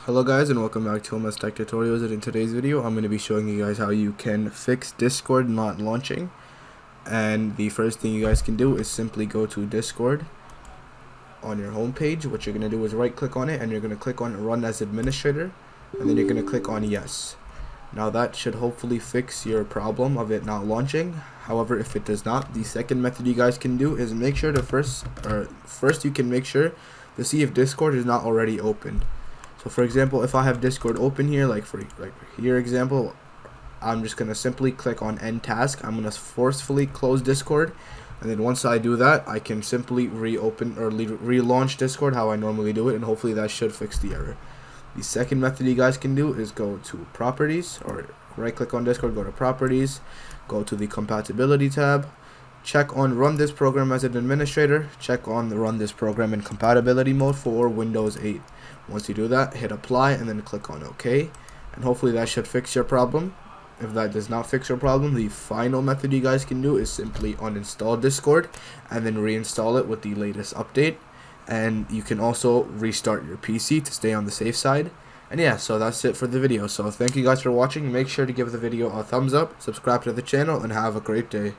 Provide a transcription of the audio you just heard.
Hello guys, and welcome back to MS Tech Tutorials, and in today's video I'm going to be showing you guys how you can fix Discord not launching. And the first thing you guys can do is simply go to Discord on your home page. What you're going to do is right click on it, and you're going to click on Run as Administrator, and then you're going to click on Yes. Now that should hopefully fix your problem of it not launching. However, if it does not, the second method you guys can do is make sure to first you can make sure to see if Discord is not already opened. So for example, if I have Discord open here, like here example, I'm just gonna simply click on End Task. I'm gonna forcefully close Discord, and then once I do that, I can simply reopen or relaunch Discord how I normally do it, and hopefully that should fix the error. The second method you guys can do is go to Properties, or right click on Discord, go to Properties, go to the Compatibility tab, check on Run this program as an administrator, check on the Run this program in compatibility mode for Windows 8. Once you do that, hit apply and then click on OK, and hopefully that should fix your problem. If that does not fix your problem, the final method you guys can do is simply uninstall Discord and then reinstall it with the latest update. And you can also restart your PC to stay on the safe side. And yeah, so that's it for the video. So thank you guys for watching. Make sure to give the video a thumbs up, subscribe to the channel, and have a great day.